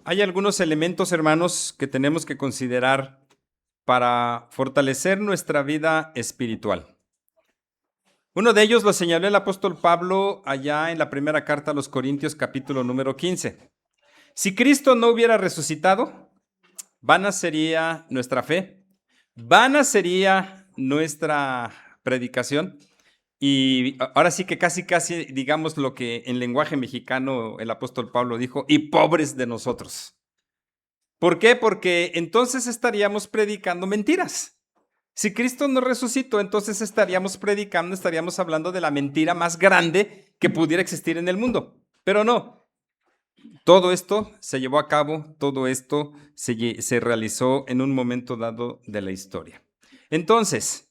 Hay algunos elementos, hermanos, que tenemos que considerar para fortalecer nuestra vida espiritual. Uno de ellos lo señaló el apóstol Pablo allá en la primera carta a los Corintios, capítulo número 15. Si Cristo no hubiera resucitado, vana sería nuestra fe, vana sería nuestra predicación. Y ahora sí que casi digamos lo que en lenguaje mexicano el apóstol Pablo dijo, y pobres de nosotros. ¿Por qué? Porque entonces estaríamos predicando mentiras. Si Cristo no resucitó, entonces estaríamos hablando de la mentira más grande que pudiera existir en el mundo. Pero no, todo esto se llevó a cabo, todo esto se realizó en un momento dado de la historia. Entonces,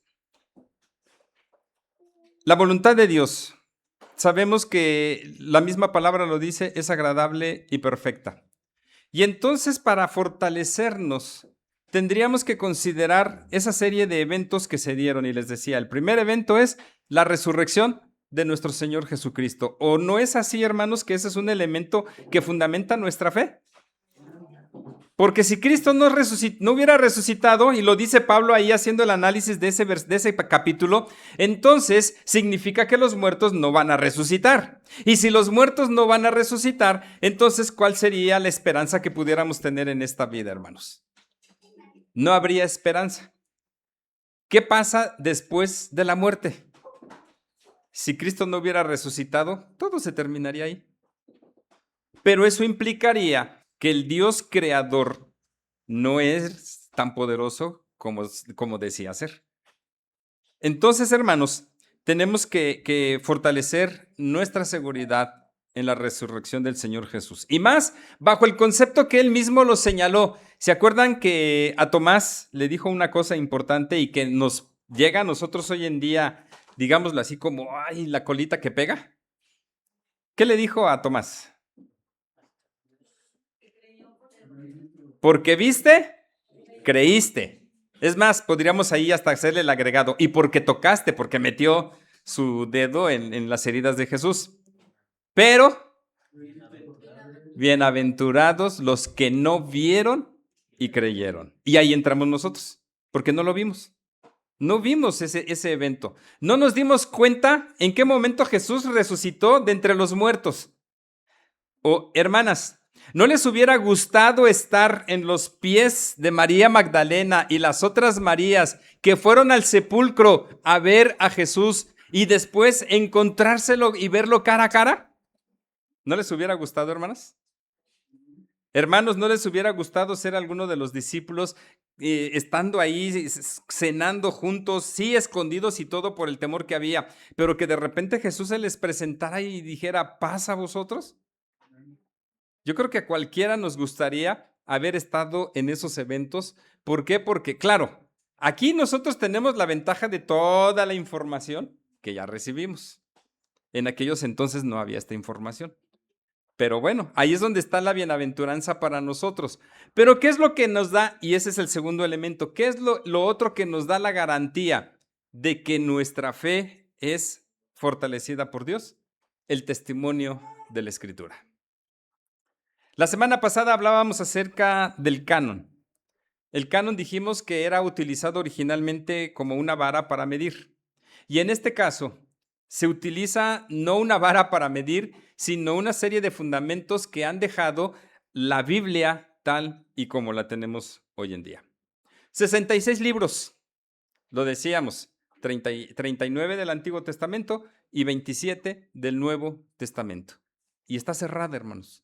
la voluntad de Dios, sabemos que la misma palabra lo dice, es agradable y perfecta. Y entonces, para fortalecernos, tendríamos que considerar esa serie de eventos que se dieron. Y les decía, el primer evento es la resurrección de nuestro Señor Jesucristo. ¿O no es así, hermanos, que ese es un elemento que fundamenta nuestra fe? Porque si Cristo no hubiera resucitado, y lo dice Pablo ahí haciendo el análisis de ese capítulo, entonces significa que los muertos no van a resucitar. Y si los muertos no van a resucitar, entonces ¿cuál sería la esperanza que pudiéramos tener en esta vida, hermanos? No habría esperanza. ¿Qué pasa después de la muerte? Si Cristo no hubiera resucitado, todo se terminaría ahí. Pero eso implicaría que el Dios creador no es tan poderoso como decía ser. Entonces, hermanos, tenemos que fortalecer nuestra seguridad en la resurrección del Señor Jesús. Y más, bajo el concepto que él mismo lo señaló. ¿Se acuerdan que a Tomás le dijo una cosa importante y que nos llega a nosotros hoy en día, digámoslo así, como, ay, la colita que pega? ¿Qué le dijo a Tomás? Porque viste, creíste. Es más, podríamos ahí hasta hacerle el agregado. Y porque tocaste, porque metió su dedo en las heridas de Jesús. Pero, bienaventurados los que no vieron y creyeron. Y ahí entramos nosotros, porque no lo vimos. No vimos ese evento. No nos dimos cuenta en qué momento Jesús resucitó de entre los muertos. Hermanas, ¿no les hubiera gustado estar en los pies de María Magdalena y las otras Marías que fueron al sepulcro a ver a Jesús y después encontrárselo y verlo cara a cara? ¿No les hubiera gustado, hermanas? Hermanos, ¿no les hubiera gustado ser alguno de los discípulos estando ahí cenando juntos, sí escondidos y todo por el temor que había, pero que de repente Jesús se les presentara y dijera, ¿paz a vosotros? Yo creo que a cualquiera nos gustaría haber estado en esos eventos. ¿Por qué? Porque, claro, aquí nosotros tenemos la ventaja de toda la información que ya recibimos. En aquellos entonces no había esta información. Pero bueno, ahí es donde está la bienaventuranza para nosotros. Pero ¿qué es lo que nos da? Y ese es el segundo elemento. ¿Qué es lo otro que nos da la garantía de que nuestra fe es fortalecida por Dios? El testimonio de la Escritura. La semana pasada hablábamos acerca del canon. El canon dijimos que era utilizado originalmente como una vara para medir. Y en este caso, se utiliza no una vara para medir, sino una serie de fundamentos que han dejado la Biblia tal y como la tenemos hoy en día. 66 libros, lo decíamos, 39 del Antiguo Testamento y 27 del Nuevo Testamento. Y está cerrada, hermanos.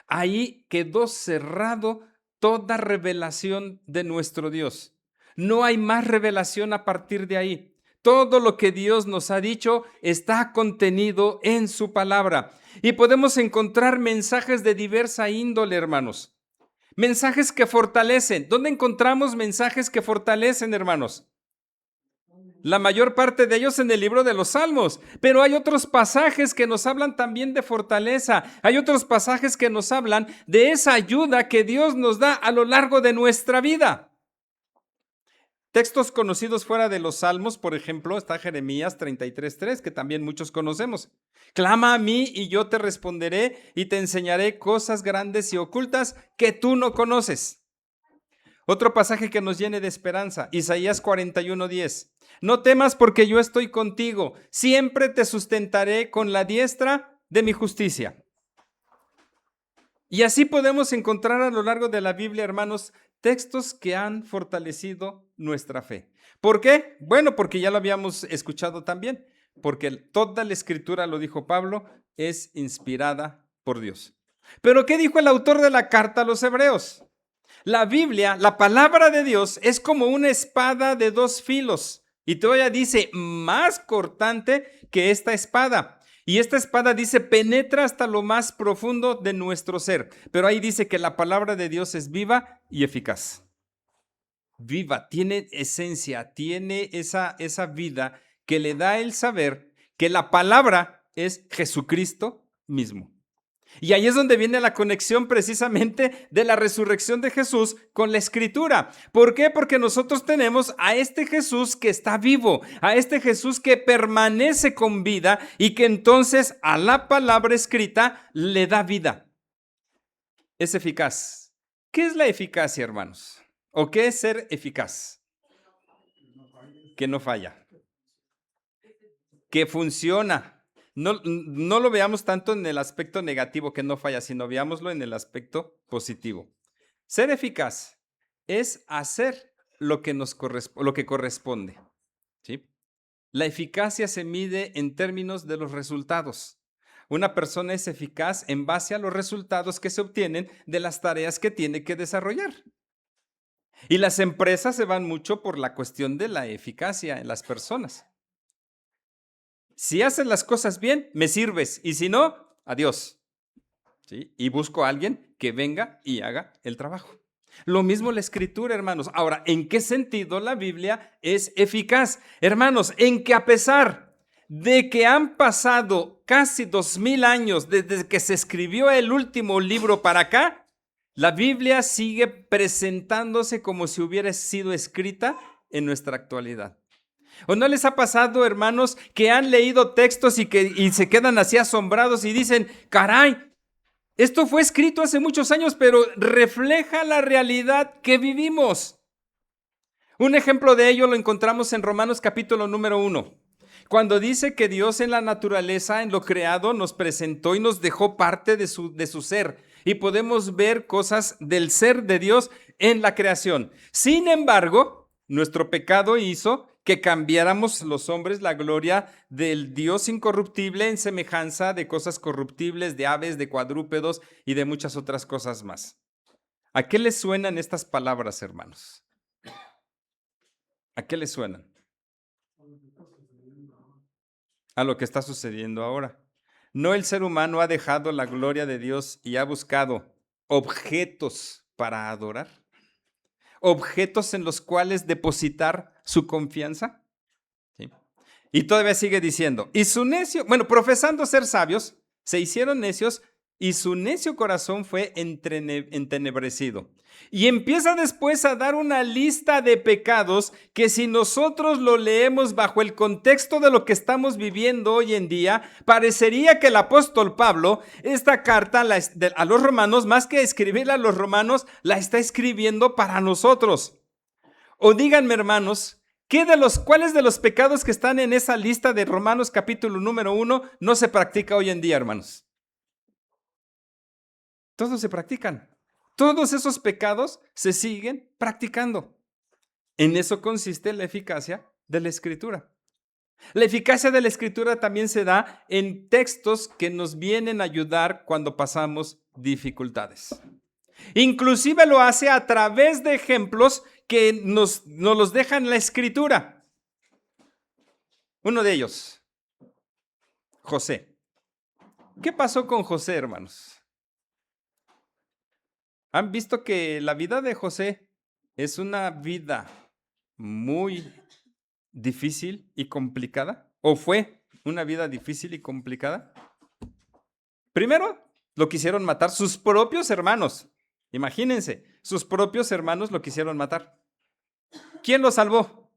Ahí quedó cerrado toda revelación de nuestro Dios. No hay más revelación a partir de ahí. Todo lo que Dios nos ha dicho está contenido en su palabra. Y podemos encontrar mensajes de diversa índole, hermanos. Mensajes que fortalecen. ¿Dónde encontramos mensajes que fortalecen, hermanos? La mayor parte de ellos en el libro de los Salmos, pero hay otros pasajes que nos hablan también de fortaleza, hay otros pasajes que nos hablan de esa ayuda que Dios nos da a lo largo de nuestra vida. Textos conocidos fuera de los Salmos, por ejemplo, está Jeremías 33:3, que también muchos conocemos. Clama a mí y yo te responderé y te enseñaré cosas grandes y ocultas que tú no conoces. Otro pasaje que nos llene de esperanza, Isaías 41:10. No temas porque yo estoy contigo, siempre te sustentaré con la diestra de mi justicia. Y así podemos encontrar a lo largo de la Biblia, hermanos, textos que han fortalecido nuestra fe. ¿Por qué? Bueno, porque ya lo habíamos escuchado también, porque toda la escritura, lo dijo Pablo, es inspirada por Dios. Pero ¿qué dijo el autor de la carta a los hebreos? La Biblia, la palabra de Dios, es como una espada de dos filos. Y todavía dice, más cortante que esta espada. Y esta espada dice, penetra hasta lo más profundo de nuestro ser. Pero ahí dice que la palabra de Dios es viva y eficaz. Viva, tiene esencia, tiene esa vida que le da el saber que la palabra es Jesucristo mismo. Y ahí es donde viene la conexión precisamente de la resurrección de Jesús con la Escritura. ¿Por qué? Porque nosotros tenemos a este Jesús que está vivo, a este Jesús que permanece con vida y que entonces a la palabra escrita le da vida. Es eficaz. ¿Qué es la eficacia, hermanos? ¿O qué es ser eficaz? Que no falla. Que funciona. No lo veamos tanto en el aspecto negativo que no falla, sino veámoslo en el aspecto positivo. Ser eficaz es hacer lo que corresponde, ¿sí? La eficacia se mide en términos de los resultados. Una persona es eficaz en base a los resultados que se obtienen de las tareas que tiene que desarrollar. Y las empresas se van mucho por la cuestión de la eficacia en las personas. Si haces las cosas bien, me sirves. Y si no, adiós. ¿Sí? Y busco a alguien que venga y haga el trabajo. Lo mismo la Escritura, hermanos. Ahora, ¿en qué sentido la Biblia es eficaz? Hermanos, en que a pesar de que han pasado casi 2000 años desde que se escribió el último libro para acá, la Biblia sigue presentándose como si hubiera sido escrita en nuestra actualidad. ¿O no les ha pasado, hermanos, que han leído textos y se quedan así asombrados y dicen, caray, esto fue escrito hace muchos años, pero refleja la realidad que vivimos? Un ejemplo de ello lo encontramos en Romanos capítulo número 1, cuando dice que Dios en la naturaleza, en lo creado, nos presentó y nos dejó parte de su ser. Y podemos ver cosas del ser de Dios en la creación. Sin embargo, nuestro pecado hizo que cambiáramos los hombres la gloria del Dios incorruptible en semejanza de cosas corruptibles, de aves, de cuadrúpedos y de muchas otras cosas más. ¿A qué les suenan estas palabras, hermanos? ¿A qué les suenan? A lo que está sucediendo ahora. No, el ser humano ha dejado la gloria de Dios y ha buscado objetos para adorar. Objetos en los cuales depositar su confianza. ¿Sí? Y todavía sigue diciendo, y su necio, profesando ser sabios, se hicieron necios y su necio corazón fue entenebrecido. Y empieza después a dar una lista de pecados que si nosotros lo leemos bajo el contexto de lo que estamos viviendo hoy en día, parecería que el apóstol Pablo, esta carta a los romanos, más que escribirla a los romanos, la está escribiendo para nosotros. O díganme, hermanos, ¿cuáles de los pecados que están en esa lista de Romanos capítulo número 1 no se practica hoy en día, hermanos? Todos se practican. Todos esos pecados se siguen practicando. En eso consiste la eficacia de la Escritura. La eficacia de la Escritura también se da en textos que nos vienen a ayudar cuando pasamos dificultades. Inclusive lo hace a través de ejemplos que nos los deja en la Escritura. Uno de ellos, José. ¿Qué pasó con José, hermanos? ¿Han visto que la vida de José es una vida muy difícil y complicada? ¿O fue una vida difícil y complicada? Primero, lo quisieron matar sus propios hermanos. Imagínense, sus propios hermanos lo quisieron matar. ¿Quién lo salvó?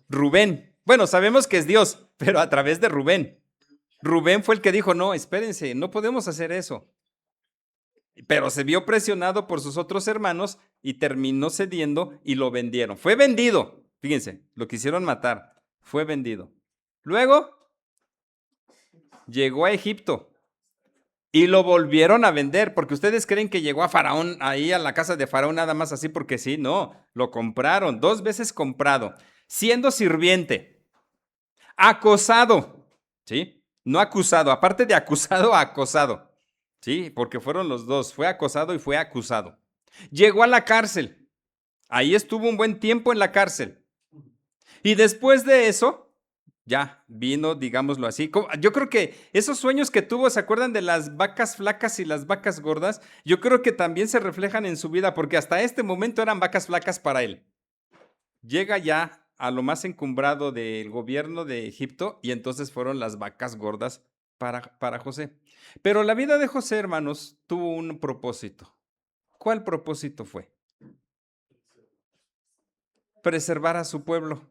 Rubén. Bueno, sabemos que es Dios, pero a través de Rubén. Rubén fue el que dijo, no, espérense, no podemos hacer eso. Pero se vio presionado por sus otros hermanos y terminó cediendo y lo vendieron. Fue vendido. Fíjense, lo quisieron matar. Fue vendido. Luego llegó a Egipto y lo volvieron a vender, porque ustedes creen que llegó a Faraón, ahí a la casa de Faraón nada más así porque sí. No, lo compraron, 2 veces comprado, siendo sirviente, acosado, ¿sí? No acusado, aparte de acusado, acosado. Sí, porque fueron los dos, fue acosado y fue acusado. Llegó a la cárcel, ahí estuvo un buen tiempo en la cárcel. Y después de eso, ya vino, digámoslo así. Yo creo que esos sueños que tuvo, ¿se acuerdan de las vacas flacas y las vacas gordas? Yo creo que también se reflejan en su vida, porque hasta este momento eran vacas flacas para él. Llega ya a lo más encumbrado del gobierno de Egipto y entonces fueron las vacas gordas para José. Pero la vida de José, hermanos, tuvo un propósito. ¿Cuál propósito fue? Preservar a su pueblo,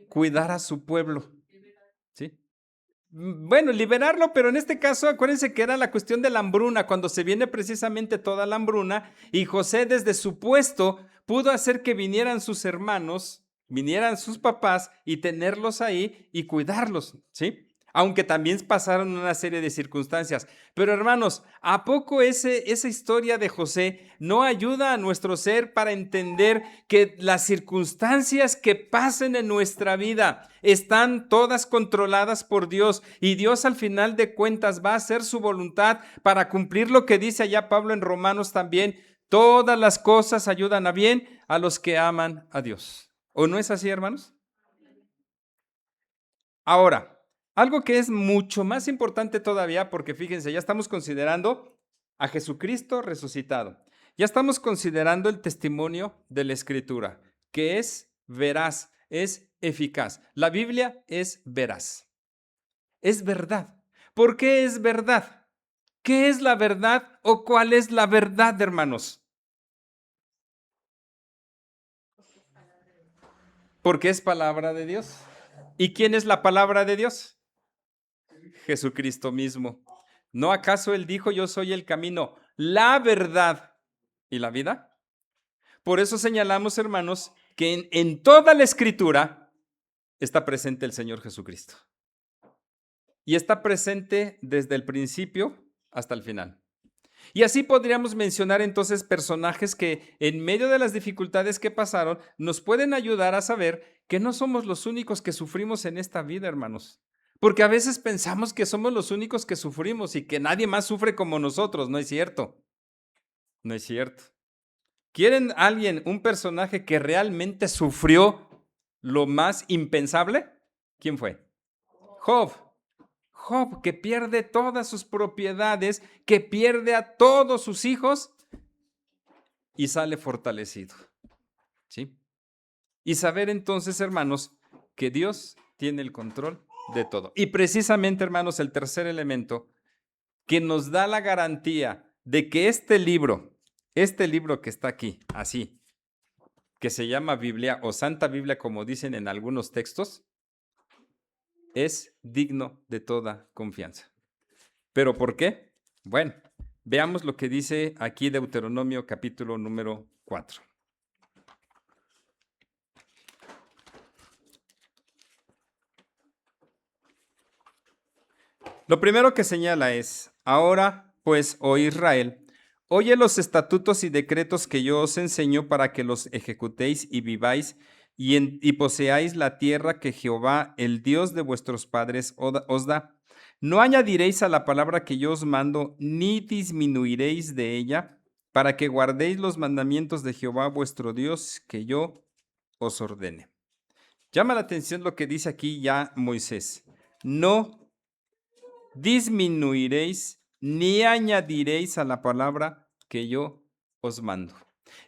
cuidar a su pueblo, ¿sí? Bueno, liberarlo, pero en este caso acuérdense que era la cuestión de la hambruna, cuando se viene precisamente toda la hambruna y José desde su puesto pudo hacer que vinieran sus hermanos, vinieran sus papás y tenerlos ahí y cuidarlos, ¿sí? Aunque también pasaron una serie de circunstancias. Pero hermanos, ¿a poco esa historia de José no ayuda a nuestro ser para entender que las circunstancias que pasen en nuestra vida están todas controladas por Dios y Dios al final de cuentas va a hacer su voluntad para cumplir lo que dice allá Pablo en Romanos también? Todas las cosas ayudan a bien a los que aman a Dios. ¿O no es así, hermanos? Ahora, algo que es mucho más importante todavía, porque fíjense, ya estamos considerando a Jesucristo resucitado. Ya estamos considerando el testimonio de la Escritura, que es veraz, es eficaz. La Biblia es veraz, es verdad. ¿Por qué es verdad? ¿Qué es la verdad o cuál es la verdad, hermanos? Porque es palabra de Dios. ¿Y quién es la palabra de Dios? Jesucristo mismo. ¿No acaso Él dijo, yo soy el camino, la verdad y la vida? Por eso señalamos, hermanos, que en toda la Escritura está presente el Señor Jesucristo. Y está presente desde el principio hasta el final. Y así podríamos mencionar entonces personajes que en medio de las dificultades que pasaron nos pueden ayudar a saber que no somos los únicos que sufrimos en esta vida, hermanos. Porque a veces pensamos que somos los únicos que sufrimos y que nadie más sufre como nosotros. No es cierto. No es cierto. ¿Quieren alguien, un personaje que realmente sufrió lo más impensable? ¿Quién fue? Job. Job, que pierde todas sus propiedades, que pierde a todos sus hijos y sale fortalecido. ¿Sí? Y saber entonces, hermanos, que Dios tiene el control de todo. Y precisamente, hermanos, el tercer elemento que nos da la garantía de que este libro que está aquí, así, que se llama Biblia o Santa Biblia, como dicen en algunos textos, es digno de toda confianza. ¿Pero por qué? Bueno, veamos lo que dice aquí Deuteronomio capítulo número 4. Lo primero que señala es, ahora pues, oh Israel, oye los estatutos y decretos que yo os enseño para que los ejecutéis y viváis y poseáis la tierra que Jehová, el Dios de vuestros padres, os da. No añadiréis a la palabra que yo os mando, ni disminuiréis de ella, para que guardéis los mandamientos de Jehová vuestro Dios que yo os ordene. Llama la atención lo que dice aquí ya Moisés. No disminuiréis ni añadiréis a la palabra que yo os mando.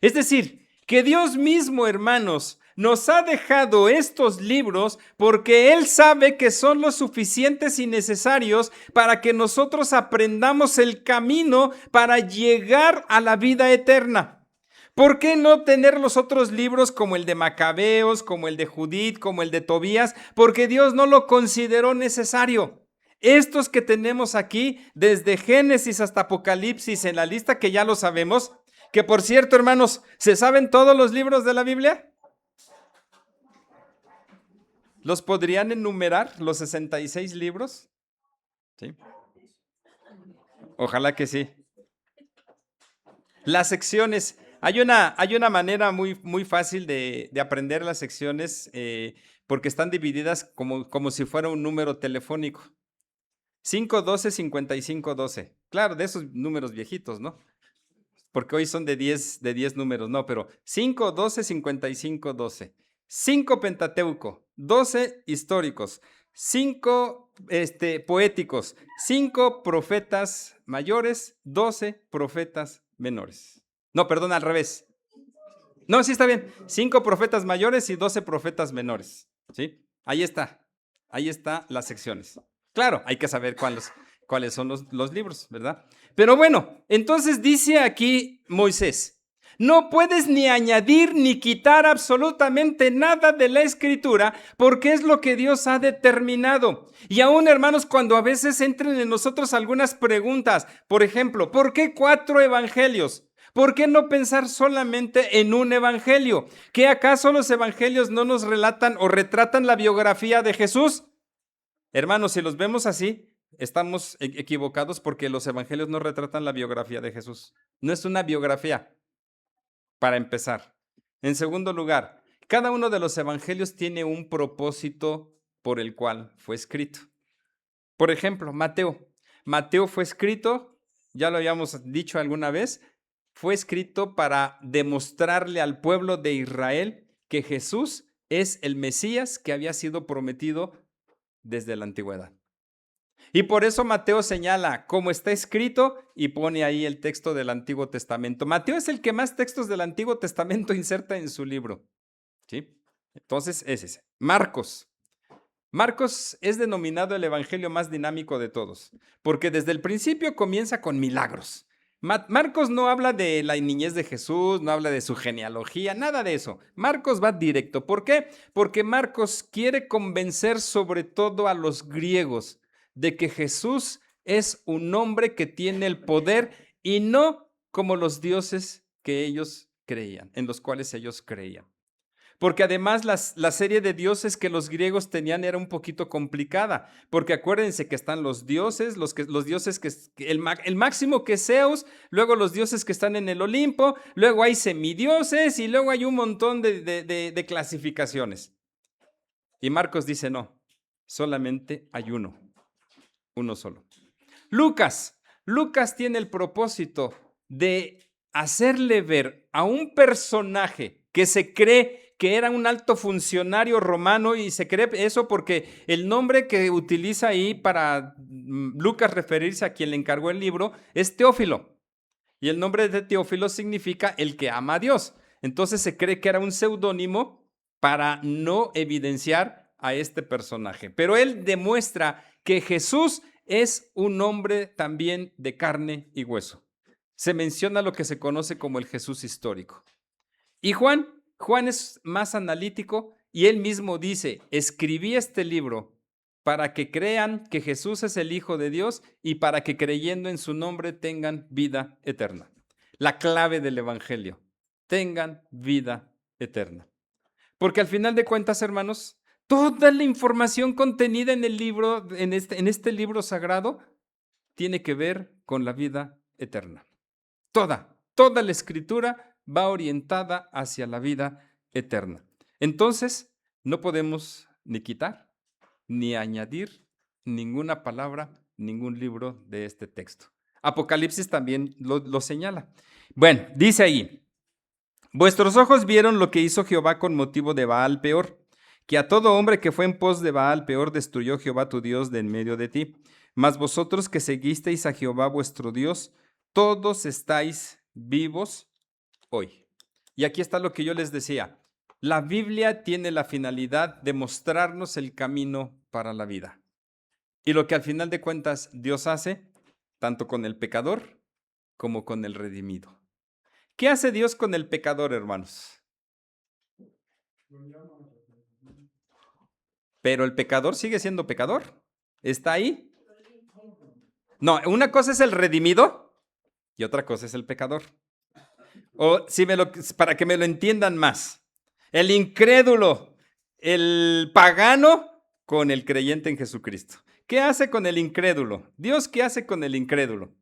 Es decir, que Dios mismo, hermanos, nos ha dejado estos libros porque Él sabe que son lo suficientes y necesarios para que nosotros aprendamos el camino para llegar a la vida eterna. ¿Por qué no tener los otros libros como el de Macabeos, como el de Judith, como el de Tobías? Porque Dios no lo consideró necesario. Estos que tenemos aquí, desde Génesis hasta Apocalipsis, en la lista que ya lo sabemos, que por cierto, hermanos, ¿se saben todos los libros de la Biblia? ¿Los podrían enumerar, los 66 libros? Sí. Ojalá que sí. Las secciones. Hay una manera muy fácil de aprender las secciones porque están divididas como si fuera un número telefónico. 5, 12, 55, 12. Claro, de esos números viejitos, ¿no? Porque hoy son de diez números, no, pero 5, 12, 55, 12. 5 Pentateuco, 12 históricos, 5 poéticos, 5 profetas mayores, 12 profetas menores. No, perdón, al revés. No, sí está bien. 5 profetas mayores y 12 profetas menores. ¿Sí? Ahí está. Ahí están las secciones. Claro, hay que saber cuáles son los libros, ¿verdad? Pero bueno, entonces dice aquí Moisés, no puedes ni añadir ni quitar absolutamente nada de la escritura porque es lo que Dios ha determinado. Y aún, hermanos, cuando a veces entren en nosotros algunas preguntas, por ejemplo, ¿por qué 4 evangelios? ¿Por qué no pensar solamente en un evangelio? ¿Qué acaso los evangelios no nos relatan o retratan la biografía de Jesús? Hermanos, si los vemos así, estamos equivocados porque los evangelios no retratan la biografía de Jesús. No es una biografía, para empezar. En segundo lugar, cada uno de los evangelios tiene un propósito por el cual fue escrito. Por ejemplo, Mateo. Mateo fue escrito, ya lo habíamos dicho alguna vez, fue escrito para demostrarle al pueblo de Israel que Jesús es el Mesías que había sido prometido desde la antigüedad. Y por eso Mateo señala cómo está escrito y pone ahí el texto del Antiguo Testamento. Mateo es el que más textos del Antiguo Testamento inserta en su libro. ¿Sí? Entonces es ese. Marcos. Marcos es denominado el evangelio más dinámico de todos, porque desde el principio comienza con milagros. Marcos no habla de la niñez de Jesús, no habla de su genealogía, nada de eso. Marcos va directo. ¿Por qué? Porque Marcos quiere convencer sobre todo a los griegos de que Jesús es un hombre que tiene el poder y no como los dioses que ellos creían, en los cuales ellos creían. Porque además la serie de dioses que los griegos tenían era un poquito complicada, porque acuérdense que están los dioses, los dioses el máximo que es Zeus, luego los dioses que están en el Olimpo, luego hay semidioses y luego hay un montón de clasificaciones. Y Marcos dice no, solamente hay uno solo. Lucas tiene el propósito de hacerle ver a un personaje que se cree que era un alto funcionario romano, y se cree eso porque el nombre que utiliza ahí para Lucas referirse a quien le encargó el libro es Teófilo. Y el nombre de Teófilo significa el que ama a Dios. Entonces se cree que era un seudónimo para no evidenciar a este personaje. Pero él demuestra que Jesús es un hombre también de carne y hueso. Se menciona lo que se conoce como el Jesús histórico. Y Juan es más analítico y él mismo dice, escribí este libro para que crean que Jesús es el Hijo de Dios y para que creyendo en su nombre tengan vida eterna. La clave del Evangelio, tengan vida eterna. Porque al final de cuentas, hermanos, toda la información contenida en el libro, en este libro sagrado, tiene que ver con la vida eterna. Toda la escritura va orientada hacia la vida eterna. Entonces, no podemos ni quitar ni añadir ninguna palabra, ningún libro de este texto. Apocalipsis también lo señala. Bueno, dice ahí, vuestros ojos vieron lo que hizo Jehová con motivo de Baal peor, que a todo hombre que fue en pos de Baal peor destruyó Jehová tu Dios de en medio de ti. Mas vosotros que seguisteis a Jehová vuestro Dios, todos estáis vivos hoy. Y aquí está lo que yo les decía. La Biblia tiene la finalidad de mostrarnos el camino para la vida. Y lo que al final de cuentas Dios hace, tanto con el pecador como con el redimido. ¿Qué hace Dios con el pecador, hermanos? Pero el pecador sigue siendo pecador. ¿Está ahí? No, una cosa es el redimido y otra cosa es el pecador. O para que me lo entiendan más. El incrédulo, el pagano con el creyente en Jesucristo. ¿Qué hace con el incrédulo? Dios, ¿qué hace con el incrédulo?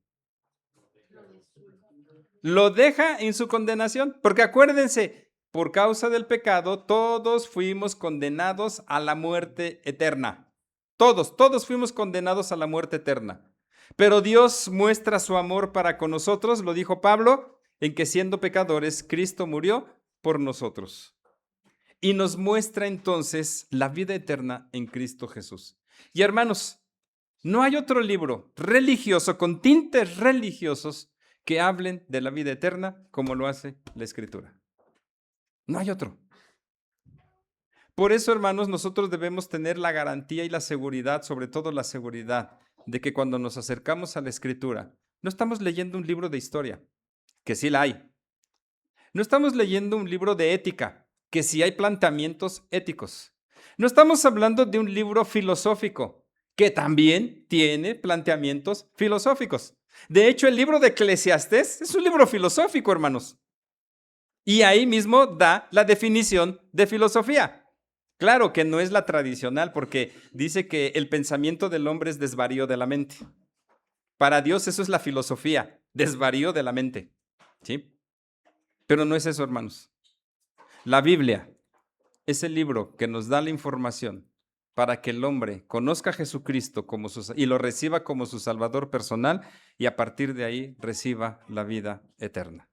Lo deja en su condenación. Porque acuérdense, por causa del pecado, todos fuimos condenados a la muerte eterna. Todos fuimos condenados a la muerte eterna. Pero Dios muestra su amor para con nosotros, lo dijo Pablo, en que siendo pecadores, Cristo murió por nosotros. Y nos muestra entonces la vida eterna en Cristo Jesús. Y hermanos, no hay otro libro religioso con tintes religiosos que hablen de la vida eterna como lo hace la Escritura. No hay otro. Por eso, hermanos, nosotros debemos tener la garantía y la seguridad, sobre todo la seguridad, de que cuando nos acercamos a la Escritura, no estamos leyendo un libro de historia, que sí la hay. No estamos leyendo un libro de ética, que sí hay planteamientos éticos. No estamos hablando de un libro filosófico, que también tiene planteamientos filosóficos. De hecho, el libro de Eclesiastés es un libro filosófico, hermanos. Y ahí mismo da la definición de filosofía. Claro que no es la tradicional, porque dice que el pensamiento del hombre es desvarío de la mente. Para Dios eso es la filosofía, desvarío de la mente. ¿Sí? Pero no es eso, hermanos. La Biblia es el libro que nos da la información para que el hombre conozca a Jesucristo y lo reciba como su Salvador personal y a partir de ahí reciba la vida eterna.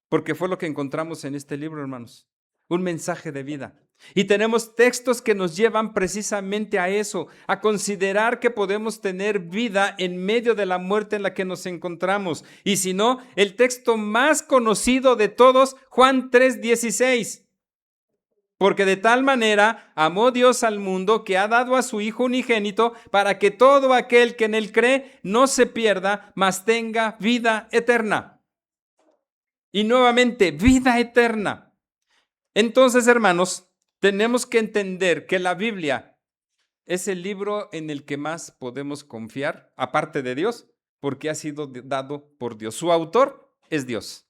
Porque fue lo que encontramos en este libro, hermanos. Un mensaje de vida. Y tenemos textos que nos llevan precisamente a eso, a considerar que podemos tener vida en medio de la muerte en la que nos encontramos. Y si no, el texto más conocido de todos, Juan 3:16. Porque de tal manera amó Dios al mundo que ha dado a su Hijo unigénito para que todo aquel que en él cree no se pierda, mas tenga vida eterna. Y nuevamente, vida eterna. Entonces, hermanos, tenemos que entender que la Biblia es el libro en el que más podemos confiar, aparte de Dios, porque ha sido dado por Dios. Su autor es Dios.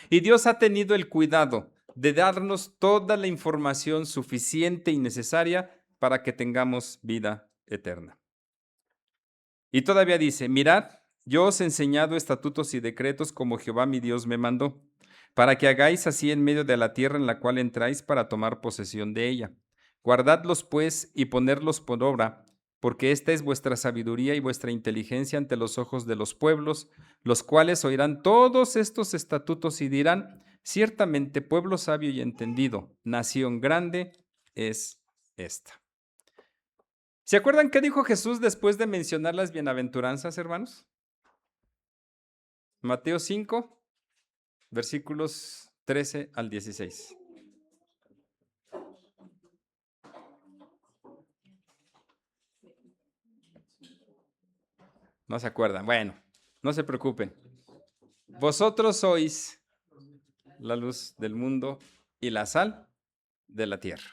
Y Dios ha tenido el cuidado de darnos toda la información suficiente y necesaria para que tengamos vida eterna. Y todavía dice, mirad, yo os he enseñado estatutos y decretos como Jehová mi Dios me mandó, para que hagáis así en medio de la tierra en la cual entráis para tomar posesión de ella. Guardadlos pues y ponerlos por obra, porque esta es vuestra sabiduría y vuestra inteligencia ante los ojos de los pueblos, los cuales oirán todos estos estatutos y dirán, ciertamente pueblo sabio y entendido, nación grande es esta. ¿Se acuerdan qué dijo Jesús después de mencionar las bienaventuranzas, hermanos? Mateo 5, versículos 13 al 16. No se acuerdan. Bueno, no se preocupen. Vosotros sois la luz del mundo y la sal de la tierra.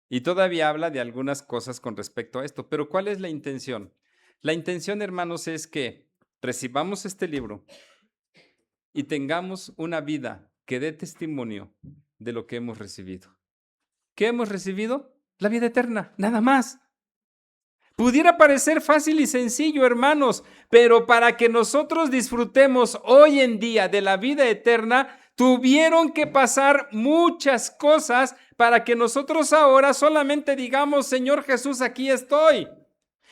Y todavía habla de algunas cosas con respecto a esto. Pero ¿cuál es la intención? La intención, hermanos, es que recibamos este libro y tengamos una vida que dé testimonio de lo que hemos recibido. ¿Qué hemos recibido? La vida eterna, nada más. Pudiera parecer fácil y sencillo, hermanos, pero para que nosotros disfrutemos hoy en día de la vida eterna, tuvieron que pasar muchas cosas para que nosotros ahora solamente digamos, Señor Jesús, aquí estoy.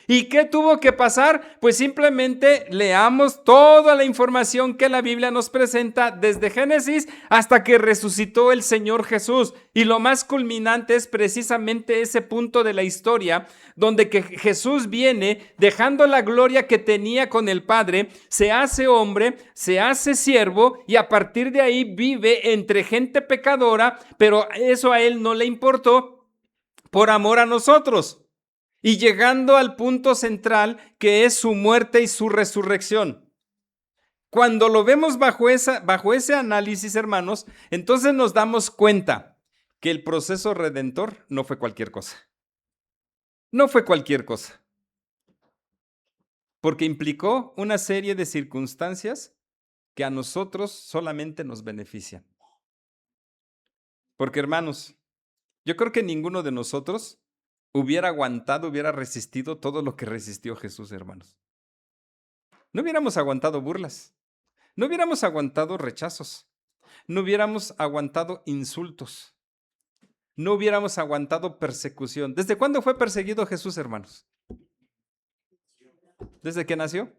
¿Y qué tuvo que pasar? Pues simplemente leamos toda la información que la Biblia nos presenta desde Génesis hasta que resucitó el Señor Jesús. Y lo más culminante es precisamente ese punto de la historia donde que Jesús viene dejando la gloria que tenía con el Padre, se hace hombre, se hace siervo y a partir de ahí vive entre gente pecadora, pero eso a él no le importó por amor a nosotros. Y llegando al punto central que es su muerte y su resurrección. Cuando lo vemos bajo ese análisis, hermanos, entonces nos damos cuenta que el proceso redentor no fue cualquier cosa. No fue cualquier cosa. Porque implicó una serie de circunstancias que a nosotros solamente nos benefician. Porque, hermanos, yo creo que ninguno de nosotros hubiera aguantado, hubiera resistido todo lo que resistió Jesús, hermanos. No hubiéramos aguantado burlas, no hubiéramos aguantado rechazos, no hubiéramos aguantado insultos, no hubiéramos aguantado persecución. ¿Desde cuándo fue perseguido Jesús, hermanos? ¿Desde que nació?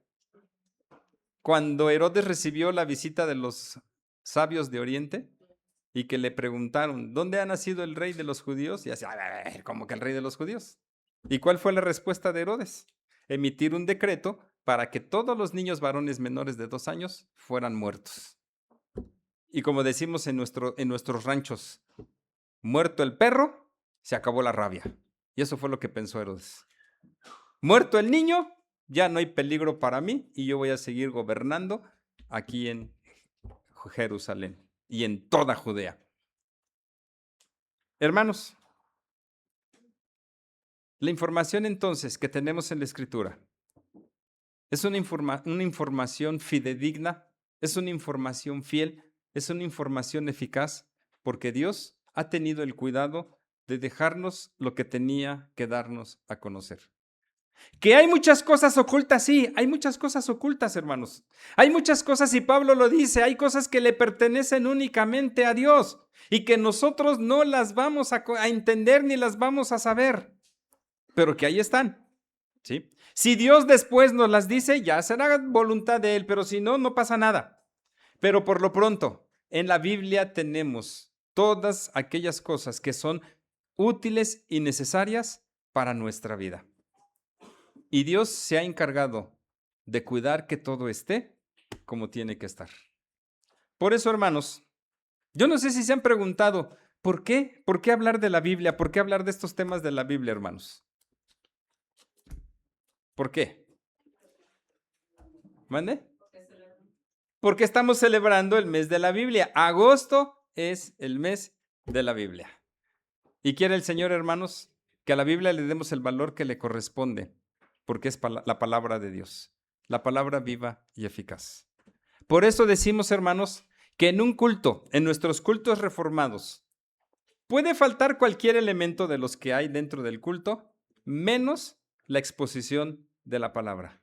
Cuando Herodes recibió la visita de los sabios de Oriente y que le preguntaron, ¿dónde ha nacido el rey de los judíos? Y así, a ver, ¿cómo que el rey de los judíos? ¿Y cuál fue la respuesta de Herodes? Emitir un decreto para que todos los niños varones menores de 2 años fueran muertos. Y como decimos en nuestros ranchos, muerto el perro, se acabó la rabia. Y eso fue lo que pensó Herodes. Muerto el niño, ya no hay peligro para mí y yo voy a seguir gobernando aquí en Jerusalén y en toda Judea. Hermanos, la información entonces que tenemos en la Escritura es una información fidedigna, es una información fiel, es una información eficaz, porque Dios ha tenido el cuidado de dejarnos lo que tenía que darnos a conocer. Que hay muchas cosas ocultas, sí, hay muchas cosas ocultas, hermanos. Hay muchas cosas, y Pablo lo dice, hay cosas que le pertenecen únicamente a Dios y que nosotros no las vamos a entender ni las vamos a saber, pero que ahí están, ¿sí? Si Dios después nos las dice, ya será voluntad de Él, pero si no, no pasa nada. Pero por lo pronto, en la Biblia tenemos todas aquellas cosas que son útiles y necesarias para nuestra vida. Y Dios se ha encargado de cuidar que todo esté como tiene que estar. Por eso, hermanos, yo no sé si se han preguntado, ¿por qué? ¿Por qué hablar de la Biblia? ¿Por qué hablar de estos temas de la Biblia, hermanos? ¿Por qué? ¿Mande? Porque estamos celebrando el mes de la Biblia. Agosto es el mes de la Biblia. Y quiere el Señor, hermanos, que a la Biblia le demos el valor que le corresponde, porque es la palabra de Dios, la palabra viva y eficaz. Por eso decimos, hermanos, que en un culto, en nuestros cultos reformados, puede faltar cualquier elemento de los que hay dentro del culto, menos la exposición de la palabra.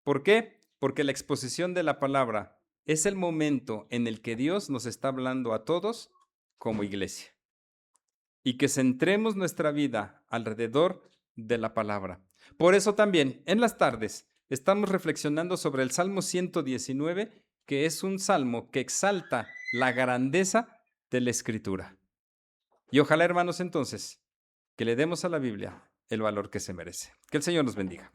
¿Por qué? Porque la exposición de la palabra es el momento en el que Dios nos está hablando a todos como iglesia. Y que centremos nuestra vida alrededor de la palabra. Por eso también, en las tardes, estamos reflexionando sobre el Salmo 119, que es un salmo que exalta la grandeza de la Escritura. Y ojalá, hermanos, entonces, que le demos a la Biblia el valor que se merece. Que el Señor nos bendiga.